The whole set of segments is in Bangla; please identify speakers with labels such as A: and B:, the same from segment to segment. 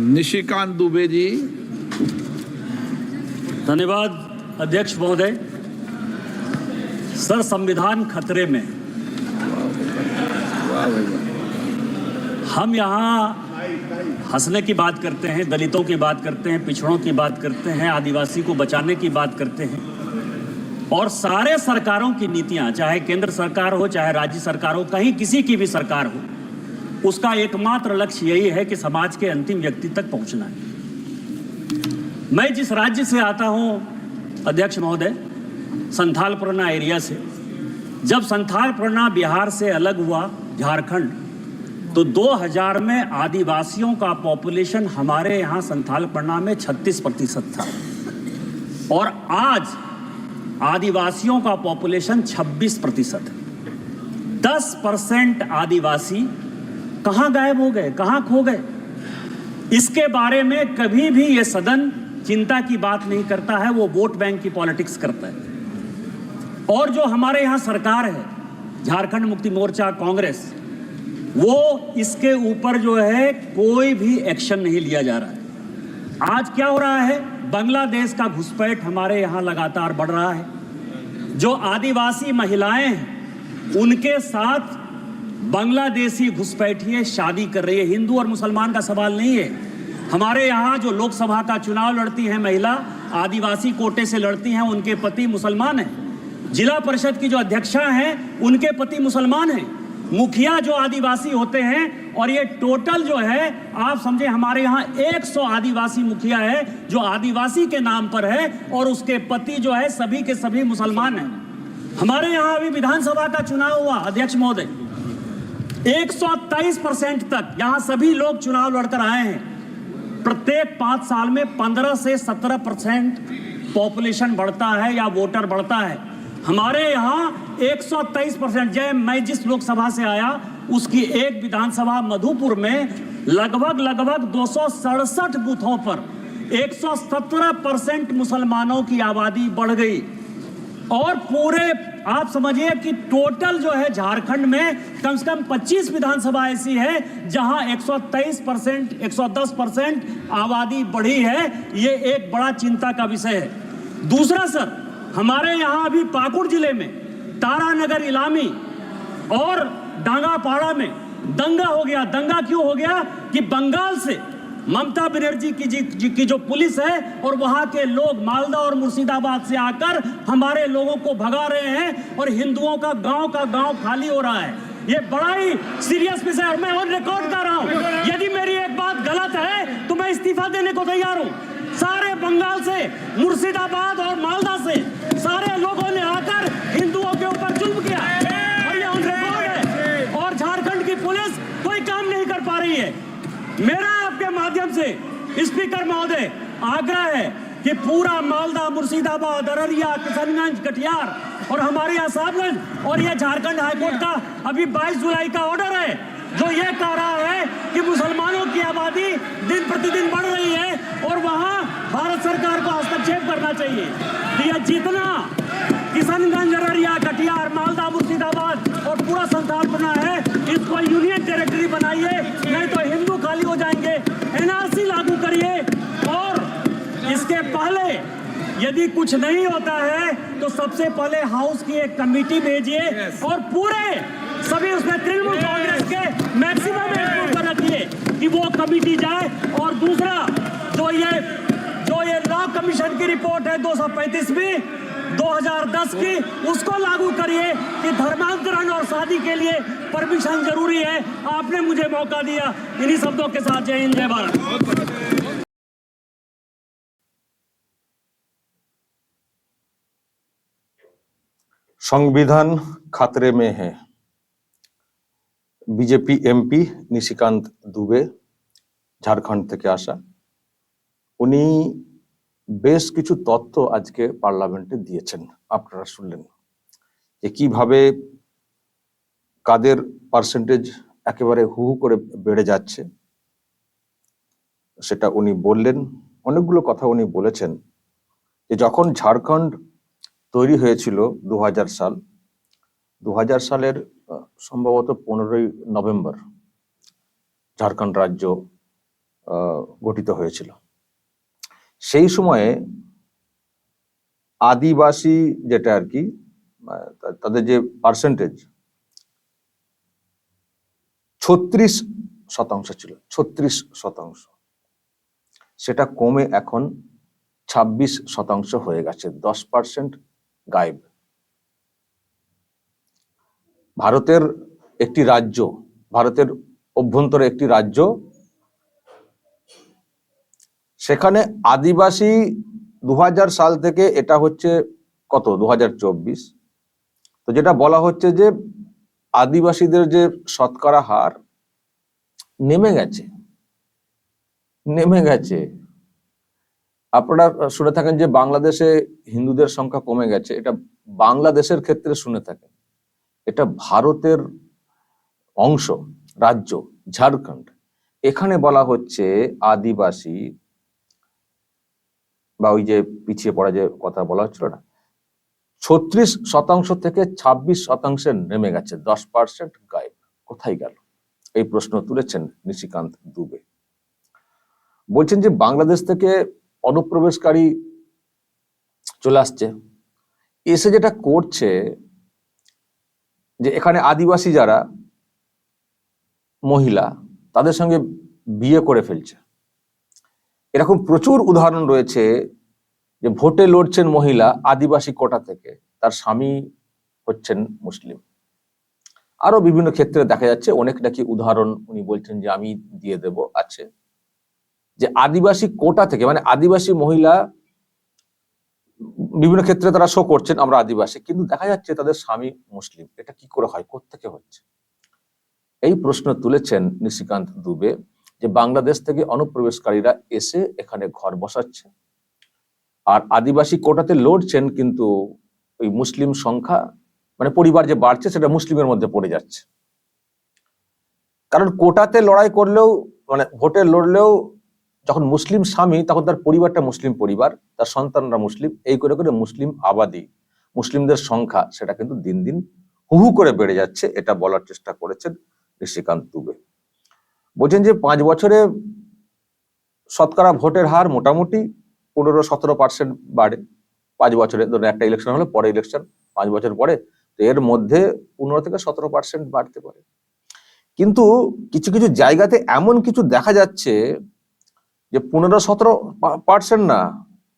A: निशिकांत दुबे जी।
B: धन्यवाद अध्यक्ष महोदय। सर, संविधान खतरे में। हम यहाँ हंसने की बात करते हैं, दलितों की बात करते हैं, पिछड़ों की बात करते हैं, आदिवासी को बचाने की बात करते हैं, और सारे सरकारों की नीतियां, चाहे केंद्र सरकार हो चाहे राज्य सरकार हो, कहीं किसी की भी सरकार हो, उसका एकमात्र लक्ष्य यही है कि समाज के अंतिम व्यक्ति तक पहुंचना है। मैं जिस राज्य से आता हूं अध्यक्ष महोदय, संथाल परगना एरिया से, जब संथाल परगना बिहार से अलग हुआ, झारखंड, तो 2000 में आदिवासियों का पॉपुलेशन हमारे यहाँ संथाल परगना में 36% था, और आज आदिवासियों का पॉपुलेशन 26% है। 10% आदिवासी कहाँ गायब हो गए, कहाँ खो गए? इसके बारे में कभी भी ये सदन चिंता की बात नहीं करता है, वो वोट बैंक की पॉलिटिक्स करता है। और जो हमारे यहाँ सरकार है, झारखंड मुक्ति मोर्चा, कांग्रेस, वो इसके ऊपर जो है कोई भी एक्शन नहीं लिया जा रहा है। आज क्या हो रहा है? बांग्लादेश का घुसपैठ हमारे यहाँ लगातार बढ़ रहा है। जो आदिवासी महिलाएं हैं, उनके साथ बांग्लादेशी घुसपैठिए शादी कर रही है। हिंदू और मुसलमान का सवाल नहीं है। हमारे यहाँ जो लोकसभा का चुनाव लड़ती हैं महिला, आदिवासी कोटे से लड़ती हैं, उनके पति मुसलमान हैं। जिला परिषद की जो अध्यक्षा हैं, उनके पति मुसलमान हैं। मुखिया जो आदिवासी होते हैं, और ये टोटल जो है आप समझे, हमारे यहाँ 100 आदिवासी मुखिया है जो आदिवासी के नाम पर है, और उसके पति जो है सभी के सभी मुसलमान हैं। हमारे यहाँ अभी विधानसभा का चुनाव हुआ अध्यक्ष महोदय, 123% तक यहाँ सभी लोग चुनाव लड़कर आए हैं। प्रत्येक 5 साल में 15 से 17% पॉपुलेशन बढ़ता है या वोटर बढ़ता है। हमारे यहाँ 123%। मैं जिस लोकसभा से आया उसकी एक विधानसभा मधुपुर में लगभग 267 बूथों पर 117% मुसलमानों की आबादी बढ़ गई। और पूरे आप समझिए कि टोटल जो है झारखंड में कम से कम 25 विधानसभा ऐसी है जहां 123%, 110% आबादी बढ़ी है। ये एक बड़ा चिंता का विषय है। दूसरा सर, हमारे यहाँ अभी पाकुड़ जिले में तारानगर, इलामी और डांगापाड़ा में दंगा हो गया। दंगा क्यों हो गया? कि बंगाल से ममता बनर्जी की जो पुलिस है और वहां के लोग मालदा और मुर्शिदाबाद से आकर हमारे लोगों को भगा रहे हैं, और हिंदुओं का गांव खाली हो रहा है। ये बड़ा ही सीरियस विषय है। मैं ऑन रिकॉर्ड कर रहा हूं, यदि मेरी एक बात गलत है तो मैं इस्तीफा देने को तैयार हूं। सारे बंगाल से, मुर्शिदाबाद और मालदा से सारे लोगों ने आकर हिंदुओं के ऊपर जुल्म किया, और ये ऑन रिकॉर्ड है। और झारखंड की पुलिस कोई काम नहीं कर पा रही है। मेरा आपके माध्यम से स्पीकर महोदय आग्रह है कि पूरा मालदा, मुर्शिदाबाद, अररिया, किशनगंज, कटिहार और हमारे यहाँ साहबगंज, और ये झारखंड हाईकोर्ट का अभी 22 जुलाई का ऑर्डर है जो ये कह रहा है कि मुसलमानों की आबादी दिन प्रतिदिन बढ़ रही है और वहाँ भारत सरकार को हस्तक्षेप करना चाहिए। यह जितना किशनगंज, अररिया, कटिहार, मालदा, मुर्शिदाबाद और पूरा संथाल बना है, इसको यूनियन टेरिटरी बनाइए, नहीं तो हिंदू खाली हो जाएंगे। एनआरसी लागू करिए, और इसके पहले यदि कुछ नहीं होता है तो सबसे पहले हाउस की एक कमेटी भेजिए, और पूरे सभी उसमें तृणमूल कांग्रेस के मैक्सिमम को रखिए कि वो कमेटी जाए। और दूसरा, जो ये लॉ कमीशन की रिपोर्ट है 235वीं 2010 की, उसको लागू करिए कि धर्मांतरण और शादी के लिए परमिशन जरूरी है। आपने मुझे मौका दिया। इन्हीं शब्दों के साथ जय हिंद, जय भारत।
C: संविधान खतरे में है। बीजेपी एमपी निशिकांत दुबे झारखंड থেকে আসা, উনি বেশ কিছু তথ্য আজকে পার্লামেন্টে দিয়েছেন। আপনারা শুনলেন যে কিভাবে কাদের পার্সেন্টেজ একেবারে হু হু করে বেড়ে যাচ্ছে, সেটা উনি বললেন। অনেকগুলো কথা উনি বলেছেন যে যখন ঝাড়খণ্ড তৈরি হয়েছিল 2000 সালের সম্ভবত 15ই নভেম্বর ঝাড়খণ্ড রাজ্য গঠিত হয়েছিল। সেই সময়ে আদিবাসী যেটা আর কি তাদের যে পার্সেন্টেজ 36% ছিল, 36%, সেটা কমে এখন 26% হয়ে গেছে, 10% গায়েব। ভারতের একটি রাজ্য, ভারতের অভ্যন্তরে একটি রাজ্য, সেখানে আদিবাসী 2000 সাল থেকে, এটা হচ্ছে কত 2024, তো যেটা বলা হচ্ছে যে আদিবাসীদের যে শতকরা হার নেমে গেছে, নেমে গেছে। আপনারা শুনে থাকেন যে বাংলাদেশে হিন্দুদের সংখ্যা কমে গেছে, এটা বাংলাদেশের ক্ষেত্রে শুনে থাকেন। এটা ভারতের অংশ, রাজ্য ঝাড়খণ্ড, এখানে বলা হচ্ছে আদিবাসী বা ওই যে পিছিয়ে পড়া যে কথা বলা হচ্ছিল না, 36% থেকে 26% নেমে গেছে, 10% গায়েব। কোথায় গেল? এই প্রশ্ন তুলেছেন নিশিকান্ত দুবে। বলছেন যে বাংলাদেশ থেকে অনুপ্রবেশকারী চলে আসছে, এসে যেটা করছে যে এখানে আদিবাসী যারা মহিলা, তাদের সঙ্গে বিয়ে করে ফেলছে। এরকম প্রচুর উদাহরণ রয়েছে যে ভোটে লড়ছেন মহিলা আদিবাসী কোটা থেকে, তার স্বামী হচ্ছেন মুসলিম। আরো বিভিন্ন ক্ষেত্রে দেখা যাচ্ছে, অনেক নাকি উদাহরণ উনি বলছেন যে আমি দিয়ে দেব, আছে যে আদিবাসী কোটা থেকে, মানে আদিবাসী মহিলা বিভিন্ন ক্ষেত্রে তারা শো করছেন আমরা আদিবাসী, কিন্তু দেখা যাচ্ছে তাদের স্বামী মুসলিম। এটা কি করে হয়, কোত্থেকে হচ্ছে? এই প্রশ্ন তুলেছেন নিশিকান্ত দুবে, যে বাংলাদেশ থেকে অনুপ্রবেশকারীরা এসে এখানে ঘর বসাচ্ছে আর আদিবাসী কোটাতে লড়ছেন, কিন্তু ওই মুসলিম সংখ্যা, মানে পরিবার যে বাড়ছে সেটা মুসলিমের মধ্যে পড়ে যাচ্ছে। কারণ কোটাতে লড়াই করলেও, মানে ভোটে লড়লেও যখন মুসলিম স্বামী, তখন তার পরিবারটা মুসলিম পরিবার, তার সন্তানরা মুসলিম, এই করে করে মুসলিম আবাদি, মুসলিমদের সংখ্যা সেটা কিন্তু দিন দিন হুহু করে বেড়ে যাচ্ছে। এটা বলার চেষ্টা করেছেন নিশিকান্ত দুবে। বলছেন যে 5 বছরে শতকরা ভোটের হার মোটামুটি 15-17% বাড়ে। 5 বছরে, ধরুন একটা ইলেকশন হলো, পরে ইলেকশন 5 বছর পরে, তো এর মধ্যে 15-17% বাড়তে পারে। কিন্তু কিছু কিছু জায়গাতে এমন কিছু দেখা যাচ্ছে যে 15-17% না,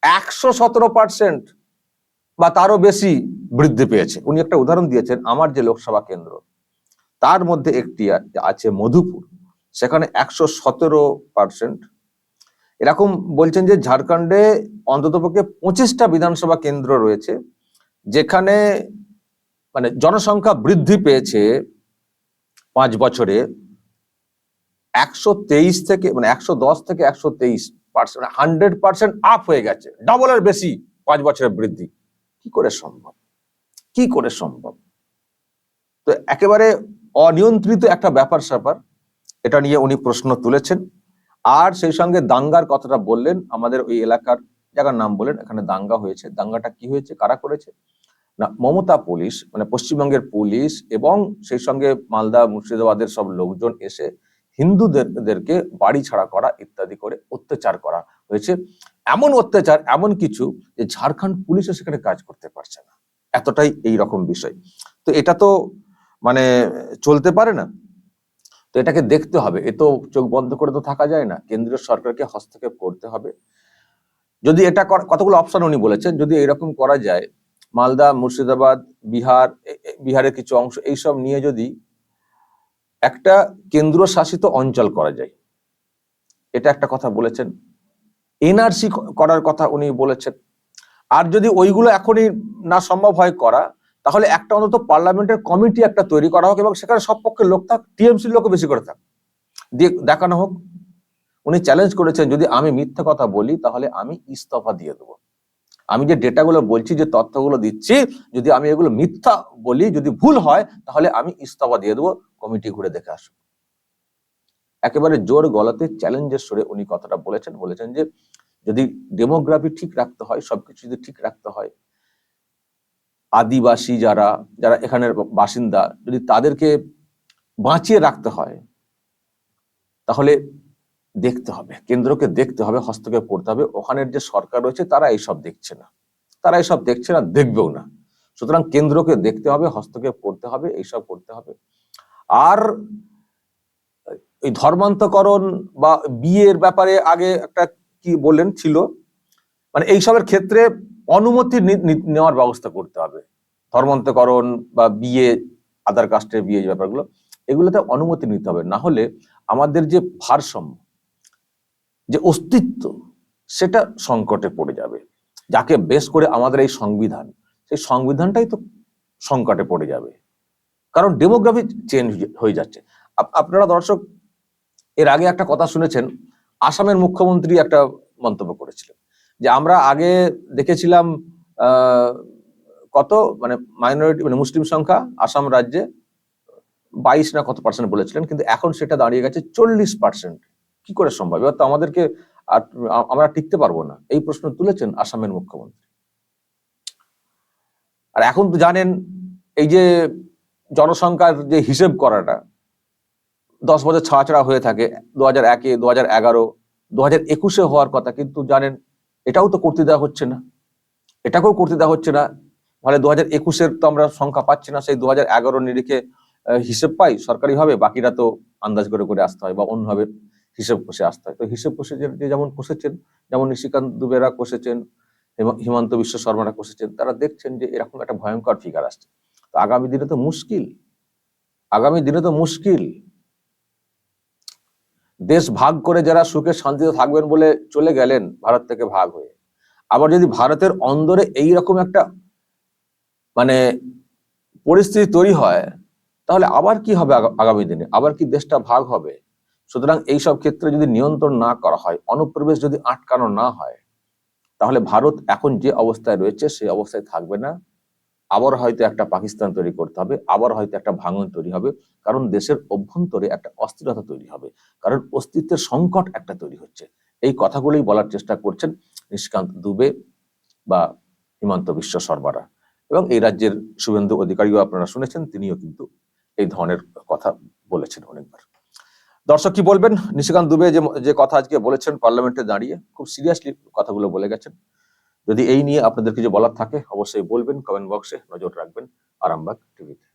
C: 117% বা তারও বেশি বৃদ্ধি পেয়েছে। উনি একটা উদাহরণ দিয়েছেন, আমার যে লোকসভা কেন্দ্র তার মধ্যে একটি আছে মধুপুর, সেখানে 117%। এরকম বলছেন যে ঝাড়খণ্ডে অন্ততপক্ষে 25টা বিধানসভা কেন্দ্র রয়েছে যেখানে মানে জনসংখ্যা বৃদ্ধি পেয়েছে 5 বছরে 123 থেকে, মানে 110 থেকে 123%, 100% আপ হয়ে গেছে, ডাবলের বেশি 5 বছরের বৃদ্ধি। কি করে সম্ভব? কি করে সম্ভব? তো একেবারে অনিয়ন্ত্রিত একটা ব্যাপার স্যাপার, এটা নিয়ে উনি প্রশ্ন তুলেছেন। আর সেই সঙ্গে দাঙ্গার কথাটা বললেন, আমাদের ওই এলাকার জায়গার নাম বলেন, এখানে দাঙ্গা হয়েছে। দাঙ্গাটা কি হয়েছে, কারা করেছে না, মমতা পুলিশ, মানে পশ্চিমবঙ্গের পুলিশ, এবং সেই সঙ্গে মালদা মুর্শিদাবাদের সব লোকজন এসে হিন্দুদেরকে বাড়ি ছাড়া করা ইত্যাদি করে অত্যাচার করা হয়েছে। এমন অত্যাচার, এমন কিছু যে ঝাড়খণ্ড পুলিশও সেখানে কাজ করতে পারছে না, এতটাই এই রকম বিষয়। তো এটা তো মানে চলতে পারে না, তো এটাকে দেখতে হবে। এ তো চোখ বন্ধ করে তো থাকা যায় না, কেন্দ্রীয় সরকারকে হস্তক্ষেপ করতে হবে। যদি এটা কতগুলো অপশন উনি বলেছেন, যদি এরকম করা যায়, মালদা, মুর্শিদাবাদ, বিহারের কিছু অংশ, এইসব নিয়ে যদি একটা কেন্দ্র শাসিত অঞ্চল করা যায়, এটা একটা কথা বলেছেন। এনআরসি করার কথা উনি বলেছেন। আর যদি ওইগুলো এখনই না সম্ভব হয় করা, তাহলে একটা অন্তত পার্লামেন্টের কমিটি একটা তৈরি করা হোক, এবং সেখানে সব পক্ষের লোক থাক, টিএমসির লোকও বেশি করে থাক, দিয়ে দেখানো হোক। উনি চ্যালেঞ্জ করেছেন, যদি আমি মিথ্যা কথা বলি তাহলে আমি ইস্তফা দিয়ে দেবো। আমি যে ডেটাগুলো বলছি, যে তথ্যগুলো দিচ্ছি, যদি আমি এগুলো মিথ্যা বলি, যদি ভুল হয়, তাহলে আমি ইস্তফা দিয়ে দেবো, কমিটি ঘুরে দেখে আসুক। একেবারে জোর গলাতে চ্যালেঞ্জের সুরে উনি কথাটা বলেছেন। বলেছেন যে যদি ডেমোগ্রাফি ঠিক রাখতে হয়, সবকিছু যদি ঠিক রাখতে হয়, আদিবাসী যারা যারা এখানের বাসিন্দা, যদি তাদেরকে বাঁচিয়ে রাখতে হয়, তাহলে দেখতে হবে, কেন্দ্রকে দেখতে হবে, হস্তক্ষেপ করতে হবে। ওখানের যে সরকার রয়েছে তারা এইসব দেখছে না, তারা এইসব দেখছে না, দেখবেও না। সুতরাং কেন্দ্রকে দেখতে হবে, হস্তক্ষেপ করতে হবে, এইসব করতে হবে। আর এই ধর্মান্তকরণ বা বিয়ের ব্যাপারে আগে একটা কি বললেন ছিল, মানে এইসবের ক্ষেত্রে অনুমতি নেওয়ার ব্যবস্থা করতে হবে। ধর্মান্তকরণ বা বিয়ে, আদার কাস্টের বিয়ে, যে ব্যাপারগুলো, এগুলোতে অনুমতি নিতে হবে। না হলে আমাদের যে ভারসাম্য, যে অস্তিত্ব, সেটা সংকটে পড়ে যাবে। যাকে বেশ করে আমাদের এই সংবিধান, সেই সংবিধানটাই তো সংকটে পড়ে যাবে, কারণ ডেমোগ্রাফি চেঞ্জ হয়ে যাচ্ছে। আপনারা দর্শক এর আগে একটা কথা শুনেছেন, আসামের মুখ্যমন্ত্রী একটা মন্তব্য করেছিলেন যে আমরা আগে দেখেছিলাম কত মানে মাইনরিটি মানে মুসলিম সংখ্যা আসাম রাজ্যে 22 না কত পার্সেন্ট বলেছিলেন, কিন্তু এখন সেটা দাঁড়িয়ে গেছে 40%। কি করে সম্ভব? এবার তো আমাদেরকে আমরা টিকতে পারবো না, এই প্রশ্ন তুলেছেন আসামের মুখ্যমন্ত্রী। আর এখন তো জানেন এই যে জনসংখ্যার যে হিসেব করাটা 10 বছর ছাড়া হয়ে থাকে, 2001-এ, 2011, 2021-এ হওয়ার কথা, কিন্তু জানেন এটাও তো করতে দেওয়া হচ্ছে না, এটাকেও করতে দেওয়া হচ্ছে না। ফলে 2021-এর তো আমরা সংখ্যা পাচ্ছি না, সেই 2011 নিরিখে হিসেব পাই সরকারি ভাবে, বাকিরা তো আন্দাজ করে করে আসতে হয় বা অন্যভাবে হিসেব কষে আসতে হয়। তো হিসেব কষে যে যেমন কষেছেন, যেমন নিশিকান্ত দুবেরা কষেছেন, হিমন্ত বিশ্ব শর্মারা কষেছেন, তারা দেখছেন যে এরকম একটা ভয়ঙ্কর ফিগার আসছে। তো আগামী দিনে তো মুশকিল, আগামী দিনে তো মুশকিল। দেশ ভাগ করে যারা সুখে শান্তিতে থাকবেন বলে চলে গেলেন ভারত থেকে ভাগ হয়ে, আবার যদি ভারতের অন্দরে এইরকম একটা মানে পরিস্থিতি তৈরি হয়, তাহলে আবার কি হবে আগামী দিনে? আবার কি দেশটা ভাগ হবে? সুতরাং এইসব ক্ষেত্রে যদি নিয়ন্ত্রণ না করা হয়, অনুপ্রবেশ যদি আটকানো না হয়, তাহলে ভারত এখন যে অবস্থায় রয়েছে সেই অবস্থায় থাকবে না। আবার হয়তো একটা পাকিস্তান তৈরি করতে হবে, আবার হয়তো একটা ভাঙন তৈরি হবে, কারণ দেশের অভ্যন্তরে একটা অস্থিরতা তৈরি হবে, কারণ অস্তিত্বের সংকট একটা তৈরি হচ্ছে। এই কথাগুলোই বলার চেষ্টা করছেন নিশিকান্ত দুবে বা হিমন্ত বিশ্ব শর্মারা। এবং এই রাজ্যের শুভেন্দু অধিকারীও আপনারা শুনেছেন, তিনিও কিন্তু এই ধরনের কথা বলেছেন অনেকবার। দর্শক কি বলবেন? নিশিকান্ত দুবে যে কথা আজকে বলেছেন পার্লামেন্টে দাঁড়িয়ে, খুব সিরিয়াসলি কথাগুলো বলে গেছেন। যদি এই নিয়ে আপনাদের কিছু বলার থাকে অবশ্যই বলবেন, কমেন্ট বক্সে নজর রাখবেন আরামবাগ টিভিতে।